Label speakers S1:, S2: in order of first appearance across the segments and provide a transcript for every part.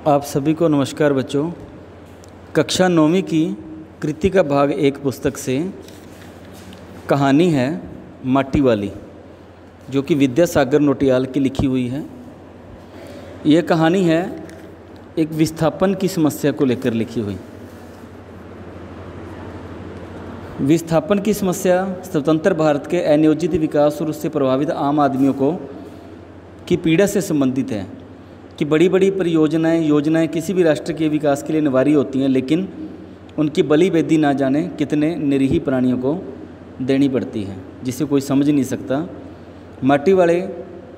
S1: आप सभी को नमस्कार बच्चों। कक्षा 9वीं की कृतिका भाग 1 पुस्तक से कहानी है माटी वाली, जो कि विद्यासागर नोटियाल की लिखी हुई है। यह कहानी है एक विस्थापन की समस्या को लेकर लिखी हुई। विस्थापन की समस्या स्वतंत्र भारत के अनियोजित विकास और उससे प्रभावित आम आदमियों की पीड़ा से संबंधित है कि बड़ी बड़ी परियोजनाएं योजनाएं किसी भी राष्ट्र के विकास के लिए अनिवार्य होती हैं, लेकिन उनकी बलि वेदी ना जाने कितने निरीह प्राणियों को देनी पड़ती है, जिसे कोई समझ नहीं सकता। माटी वाले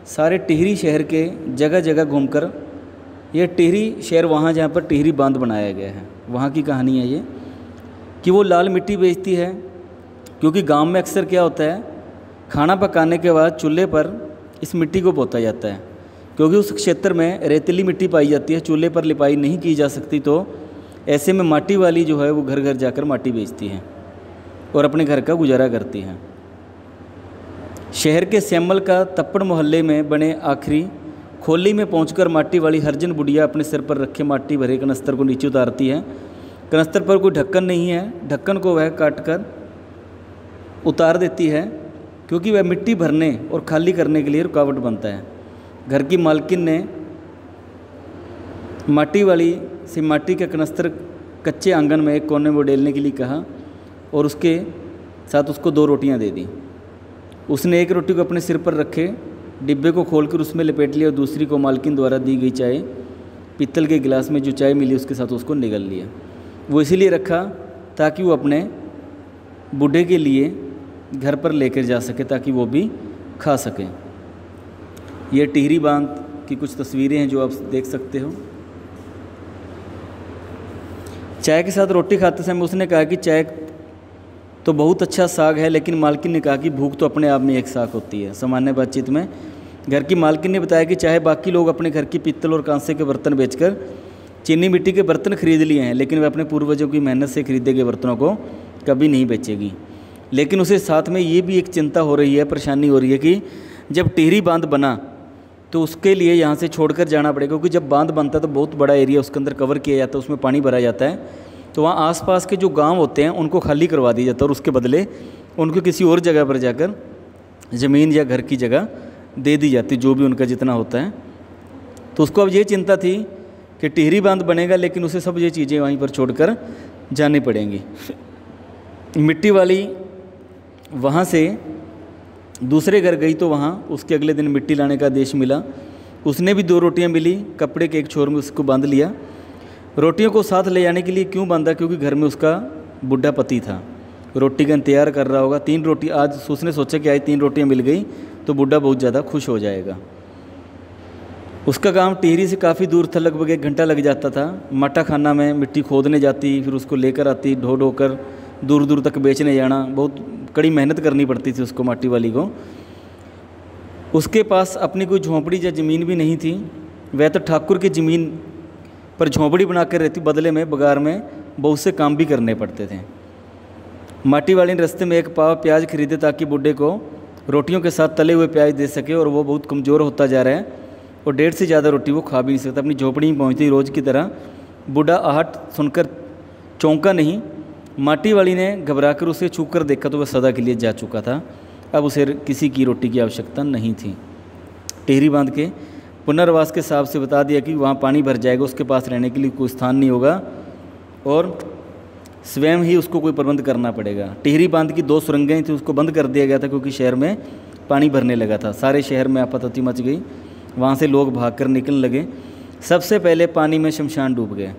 S1: सारे टिहरी शहर के जगह जगह घूमकर, यह टिहरी शहर वहाँ जहाँ पर टिहरी बांध बनाया गया है, वहाँ की कहानी है ये, कि वो लाल मिट्टी बेचती है। क्योंकि गांव में अक्सर क्या होता है, खाना पकाने के बाद चूल्हे पर इस मिट्टी को पोता जाता है, क्योंकि उस क्षेत्र में रेतीली मिट्टी पाई जाती है, चूल्हे पर लिपाई नहीं की जा सकती। तो ऐसे में माटी वाली जो है वो घर घर जाकर माटी बेचती है और अपने घर का गुजारा करती है। शहर के श्यामल का तप्पड़ मोहल्ले में बने आखिरी खोली में पहुंचकर माटी वाली हरजन बुढ़िया अपने सिर पर रखे माटी भरे कनस्तर को नीचे उतारती है। कनस्तर पर कोई ढक्कन नहीं है, ढक्कन को वह काटकर उतार देती है, क्योंकि वह मिट्टी भरने और खाली करने के लिए रुकावट बनता है। घर की मालकिन ने माटी वाली से माटी का कनस्तर कच्चे आंगन में एक कोने में उडेलने के लिए कहा और उसके साथ उसको 2 रोटियां दे दी। उसने एक रोटी को अपने सिर पर रखे डिब्बे को खोलकर उसमें लपेट लिया और दूसरी को मालकिन द्वारा दी गई चाय पीतल के गिलास में जो चाय मिली उसके साथ उसको निगल लिया। वो इसीलिए रखा ताकि वो अपने बूढ़े के लिए घर पर लेकर जा सके, ताकि वो भी खा सके। ये टिहरी बांध की कुछ तस्वीरें हैं जो आप देख सकते हो। चाय के साथ रोटी खाते समय उसने कहा कि चाय तो बहुत अच्छा साग है, लेकिन मालकिन ने कहा कि भूख तो अपने आप में एक साग होती है। सामान्य बातचीत में घर की मालकिन ने बताया कि चाहे बाकी लोग अपने घर की पीतल और कांसे के बर्तन बेचकर चीनी मिट्टी के बर्तन खरीद लिए हैं, लेकिन वह अपने पूर्वजों की मेहनत से खरीदे गए बर्तनों को कभी नहीं बेचेगी। लेकिन उसे साथ में ये भी एक चिंता हो रही है, परेशानी हो रही है कि जब टिहरी बांध बना तो उसके लिए यहाँ से छोड़कर जाना पड़ेगा, क्योंकि जब बांध बनता है तो बहुत बड़ा एरिया उसके अंदर कवर किया जाता है, उसमें पानी भरा जाता है। तो वहाँ आसपास के जो गांव होते हैं उनको खाली करवा दिया जाता है और उसके बदले उनको किसी और जगह पर जाकर ज़मीन या घर की जगह दे दी जाती, जो भी उनका जितना होता है। तो उसको अब ये चिंता थी कि टिहरी बांध बनेगा, लेकिन उसे सब ये चीज़ें वहीं पर छोड़कर जानी पड़ेंगी। मिट्टी वाली वहाँ से दूसरे घर गई तो वहाँ उसके अगले दिन मिट्टी लाने का आदेश मिला। उसने भी 2 रोटियां मिली, कपड़े के एक छोर में उसको बांध लिया। रोटियों को साथ ले जाने के लिए क्यों बांधा, क्योंकि घर में उसका बूढ़ा पति था, रोटी का इंतजार कर रहा होगा। 3 रोटी आज उसने सोचा कि आज 3 रोटियां मिल गई तो बूढ़ा बहुत ज़्यादा खुश हो जाएगा। उसका गांव टिहरी से काफ़ी दूर था, लगभग 1 घंटा लग जाता था। माटा खाना में मिट्टी खोदने जाती, फिर उसको लेकर आती, ढो ढो कर दूर दूर तक बेचने जाना, बहुत कड़ी मेहनत करनी पड़ती थी उसको, माटी वाली को। उसके पास अपनी कोई झोंपड़ी या ज़मीन भी नहीं थी। वह तो ठाकुर की ज़मीन पर झोंपड़ी बना कर रहती, बदले में बगार में बहुत से काम भी करने पड़ते थे। माटी वाली ने रास्ते में 1 पाव प्याज खरीदे ताकि बूढ़े को रोटियों के साथ तले हुए प्याज दे सके, और वो बहुत कमज़ोर होता जा रहा है और 1.5 से ज़्यादा रोटी वो खा भी नहीं सकता। अपनी झोंपड़ी में पहुँचती रोज़ की तरह। बूढ़ा आहट सुनकर चौंका नहीं। माटी वाली ने घबराकर उसे छू कर देखा तो वह सदा के लिए जा चुका था। अब उसे किसी की रोटी की आवश्यकता नहीं थी। टिहरी बांध के पुनर्वास के हिसाब से बता दिया कि वहाँ पानी भर जाएगा, उसके पास रहने के लिए कोई स्थान नहीं होगा और स्वयं ही उसको कोई प्रबंध करना पड़ेगा। टिहरी बांध की 2 सुरंगें थी, उसको बंद कर दिया गया था, क्योंकि शहर में पानी भरने लगा था। सारे शहर में आपातती मच गई, वहाँ से लोग भागकर निकलने लगे। सबसे पहले पानी में शमशान डूब गए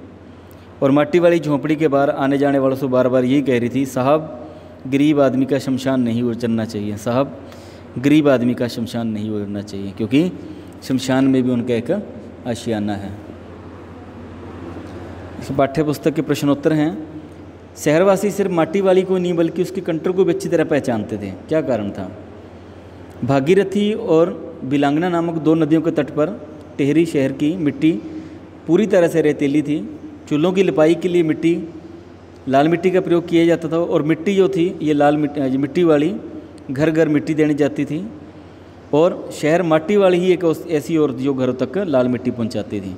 S1: और माटी वाली झोंपड़ी के बाहर आने जाने वालों से बार बार यही कह रही थी, साहब गरीब आदमी का शमशान नहीं उजड़ना चाहिए, साहब गरीब आदमी का शमशान नहीं उजड़ना चाहिए, क्योंकि शमशान में भी उनका एक आशियाना है। इस पाठ्य पुस्तक के प्रश्नोत्तर हैं। शहरवासी सिर्फ माटी वाली को नहीं बल्कि उसके कंटर को भी अच्छी तरह पहचानते थे। क्या कारण था? भागीरथी और बिलांगना नामक 2 नदियों के तट पर टिहरी शहर की मिट्टी पूरी तरह से रेतीली थी। चूल्हों की लिपाई के लिए मिट्टी लाल मिट्टी का प्रयोग किया जाता था और मिट्टी जो थी ये लाल मिट्टी वाली घर घर मिट्टी देनी जाती थी और शहर माटी वाली ही एक ऐसी और जो घरों तक लाल मिट्टी पहुंचाती थी।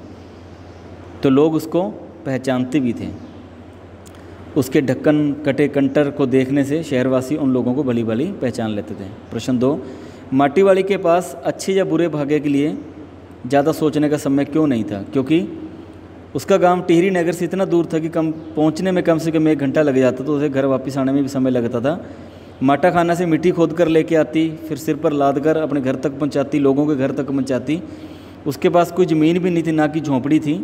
S1: तो लोग उसको पहचानते भी थे। उसके ढक्कन कटे कंटर को देखने से शहरवासी उन लोगों को भली भली पहचान लेते थे। प्रश्न 2, माटी वाली के पास अच्छे या बुरे भाग्य के लिए ज़्यादा सोचने का समय क्यों नहीं था? क्योंकि उसका गांव टिहरी नगर से इतना दूर था कि पहुंचने में कम से कम 1 घंटा लग जाता, तो उसे घर वापस आने में भी समय लगता था। माटा खाना से मिट्टी खोद कर लेके आती, फिर सिर पर लाद कर अपने घर तक पहुंचाती, लोगों के घर तक पहुंचाती। उसके पास कोई ज़मीन भी नहीं थी, ना कि झोंपड़ी थी,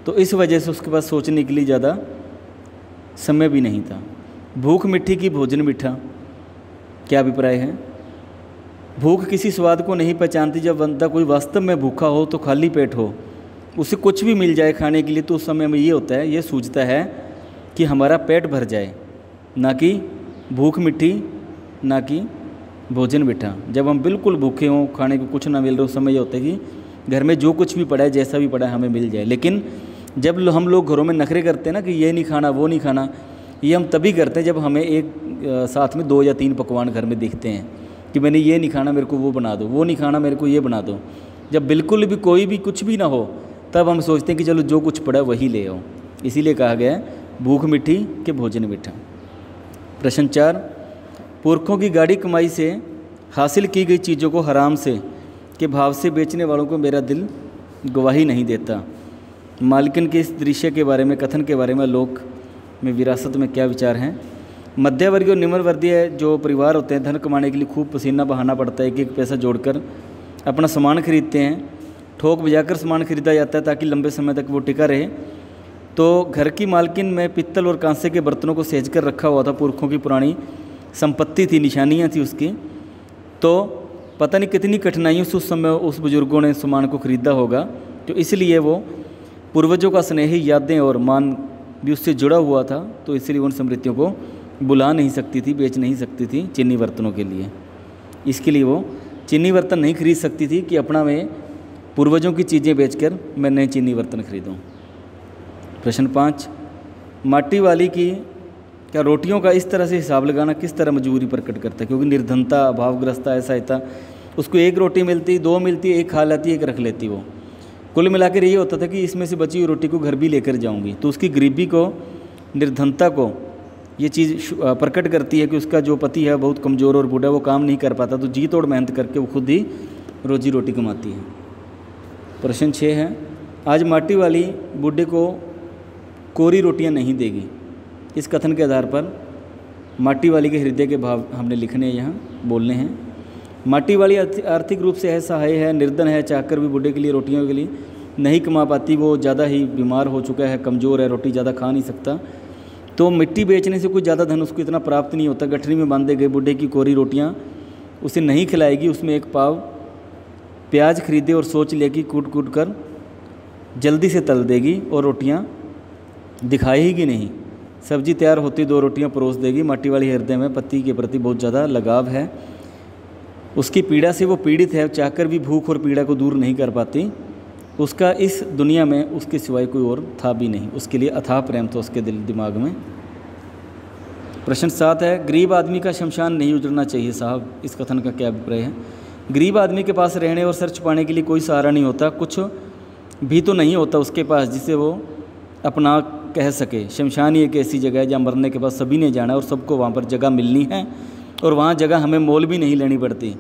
S1: तो इस वजह से उसके पास सोचने के लिए ज़्यादा समय भी नहीं था। भूख मिट्टी की भोजन मीठा, क्या अभिप्राय है? भूख किसी स्वाद को नहीं पहचानती। जब बंदा कोई वास्तव में भूखा हो तो खाली पेट हो, उसे कुछ भी मिल जाए खाने के लिए, तो उस समय में ये होता है, ये सूझता है कि हमारा पेट भर जाए, ना कि भूख मिठी, ना कि भोजन मीठा। जब हम बिल्कुल भूखे हों, खाने को कुछ ना मिल रहा, उस समय ये होता है कि घर में जो कुछ भी पड़ा है, जैसा भी पड़ा है, हमें मिल जाए। लेकिन जब हम लोग घरों में नखरे करते हैं ना कि ये नहीं खाना, वो नहीं खाना, ये हम तभी करते हैं जब हमें एक साथ में 2 या 3 पकवान घर में दिखते हैं कि मैंने ये नहीं खाना, मेरे को वो बना दो, वो नहीं खाना, मेरे को ये बना दो। जब बिल्कुल भी कोई भी कुछ भी ना हो, तब हम सोचते हैं कि चलो जो कुछ पड़ा वही ले आओ। इसीलिए कहा गया है भूख मिठी कि भोजन मीठा। प्रश्न 4, पुरखों की गाड़ी कमाई से हासिल की गई चीज़ों को हराम से के भाव से बेचने वालों को मेरा दिल गवाही नहीं देता। मालकिन के इस दृश्य के बारे में, कथन के बारे में लोक में, विरासत में क्या विचार हैं? मध्यवर्गीय और निम्न वर्गीय जो परिवार होते हैं, धन कमाने के लिए खूब पसीना बहाना पड़ता है, एक एक पैसा जोड़कर अपना सामान खरीदते हैं, ठोक बजाकर सामान खरीदा जाता है ताकि लंबे समय तक वो टिका रहे। तो घर की मालकिन में पित्तल और कांसे के बर्तनों को सहेज कर रखा हुआ था, पुरखों की पुरानी संपत्ति थी, निशानियाँ थी उसकी। तो पता नहीं कितनी कठिनाइयों से उस समय उस बुज़ुर्गों ने सामान को ख़रीदा होगा, तो इसलिए वो पूर्वजों का स्नेह, यादें और मान भी उससे जुड़ा हुआ था, तो इसलिए उन स्मृतियों को बुला नहीं सकती थी, बेच नहीं सकती थी चीनी बर्तनों के लिए। इसके लिए वो चीनी बर्तन नहीं खरीद सकती थी कि अपना मैं पूर्वजों की चीज़ें बेचकर मैं नए चीनी बर्तन खरीदूं। प्रश्न 5, माटी वाली की क्या रोटियों का इस तरह से हिसाब लगाना किस तरह मजबूरी प्रकट करता है? क्योंकि निर्धनता, अभावग्रस्ता ऐसा था, उसको 1 रोटी मिलती, 2 मिलती, 1 खा लेती, 1 रख लेती। वो कुल मिलाकर ये होता था कि इसमें से बची हुई रोटी को घर भी लेकर जाऊंगी। तो उसकी गरीबी को, निर्धनता को ये चीज़ प्रकट करती है कि उसका जो पति है बहुत कमज़ोर और बूढ़ा, वो काम नहीं कर पाता, तो जी तोड़ मेहनत करके वो खुद ही रोजी रोटी कमाती है। प्रश्न 6 है, आज माटी वाली बूढ़े को कोरी रोटियां नहीं देगी। इस कथन के आधार पर माटी वाली के हृदय के भाव हमने लिखने यहाँ बोलने हैं। माटी वाली आर्थिक रूप से असहाय है, निर्धन है, चाहकर भी बूढ़े के लिए रोटियों के लिए नहीं कमा पाती। वो ज़्यादा ही बीमार हो चुका है, कमज़ोर है, रोटी ज़्यादा खा नहीं सकता, तो मिट्टी बेचने से कोई ज़्यादा धन उसको इतना प्राप्त नहीं होता। गठरी में बांधे गए बूढ़े की कोरी रोटियाँ उसे नहीं खिलाएगी। उसमें 1 पाव प्याज खरीदे और सोच ले कि कूट कूट कर जल्दी से तल देगी और रोटियाँ दिखाएगी नहीं। सब्जी तैयार होती 2 रोटियाँ परोस देगी। माटी वाली हृदय में पति के प्रति बहुत ज़्यादा लगाव है, उसकी पीड़ा से वो पीड़ित है, चाहकर भी भूख और पीड़ा को दूर नहीं कर पाती। उसका इस दुनिया में उसके सिवाय कोई और था भी नहीं, उसके लिए अथाह प्रेम था उसके दिल दिमाग में। प्रश्न 7 है, गरीब आदमी का शमशान नहीं उजड़ना चाहिए साहब, इस कथन का क्या अभिप्राय है? गरीब आदमी के पास रहने और सर छुपाने के लिए कोई सहारा नहीं होता, कुछ भी तो नहीं होता उसके पास जिसे वो अपना कह सके। शमशान ही एक ऐसी जगह है जहाँ मरने के बाद सभी ने जाना और सबको वहाँ पर जगह मिलनी है, और वहाँ जगह हमें मोल भी नहीं लेनी पड़ती।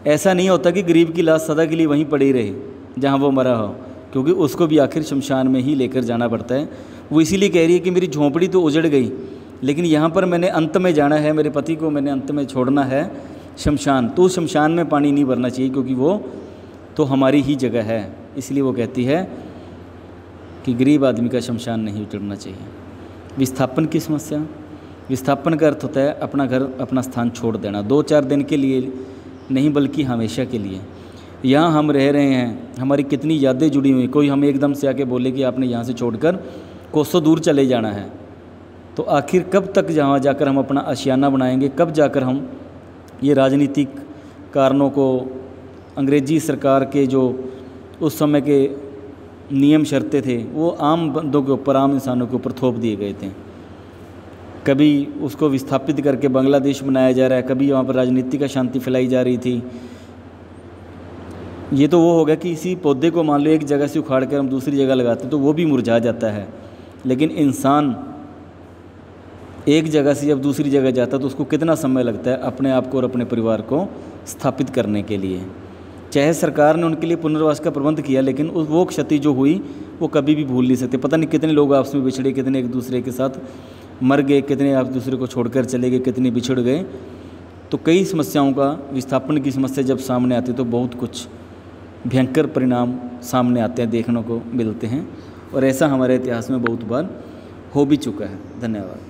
S1: ऐसा नहीं होता कि गरीब की लाश सदा के लिए वहीं पड़ी रहे जहाँ वो मरा हो, क्योंकि उसको भी आखिर शमशान में ही लेकर जाना पड़ता है। वो इसीलिए कह रही है कि मेरी झोंपड़ी तो उजड़ गई, लेकिन यहाँ पर मैंने अंत में जाना है, मेरे पति को मैंने अंत में छोड़ना है शमशान। तो शमशान में पानी नहीं भरना चाहिए, क्योंकि वो तो हमारी ही जगह है। इसलिए वो कहती है कि गरीब आदमी का शमशान नहीं उजड़ना चाहिए। विस्थापन की समस्या, विस्थापन का अर्थ होता है अपना घर, अपना स्थान छोड़ देना, 2-4 दिन के लिए नहीं बल्कि हमेशा के लिए। यहाँ हम रह रहे हैं, हमारी कितनी यादें जुड़ी हुई, कोई हमें एकदम से आके बोले कि आपने यहाँ से छोड़कर कोसों दूर चले जाना है, तो आखिर कब तक जहाँ जाकर हम अपना आशियाना बनाएंगे? कब जाकर हम ये राजनीतिक कारणों को, अंग्रेजी सरकार के जो उस समय के नियम शर्तें थे वो आम बंदों के ऊपर, आम इंसानों के ऊपर थोप दिए गए थे। कभी उसको विस्थापित करके बांग्लादेश बनाया जा रहा है, कभी वहाँ पर राजनीति का शांति फैलाई जा रही थी। ये तो वो हो गया कि इसी पौधे को मान लो एक जगह से उखाड़ कर हम दूसरी जगह लगाते हैं तो वो भी मुरझा जाता है, लेकिन इंसान एक जगह से जब दूसरी जगह जाता है तो उसको कितना समय लगता है अपने आप को और अपने परिवार को स्थापित करने के लिए। चाहे सरकार ने उनके लिए पुनर्वास का प्रबंध किया, लेकिन वो क्षति जो हुई वो कभी भी भूल नहीं सकते। पता नहीं कितने लोग आपस में बिछड़े, कितने एक दूसरे के साथ मर गए, कितने आप दूसरे को छोड़कर चले गए, कितने बिछड़ गए। तो कई समस्याओं का विस्थापन की समस्या जब सामने आती है तो बहुत कुछ भयंकर परिणाम सामने आते हैं, देखने को मिलते हैं, और ऐसा हमारे इतिहास में बहुत बार हो भी चुका है। धन्यवाद।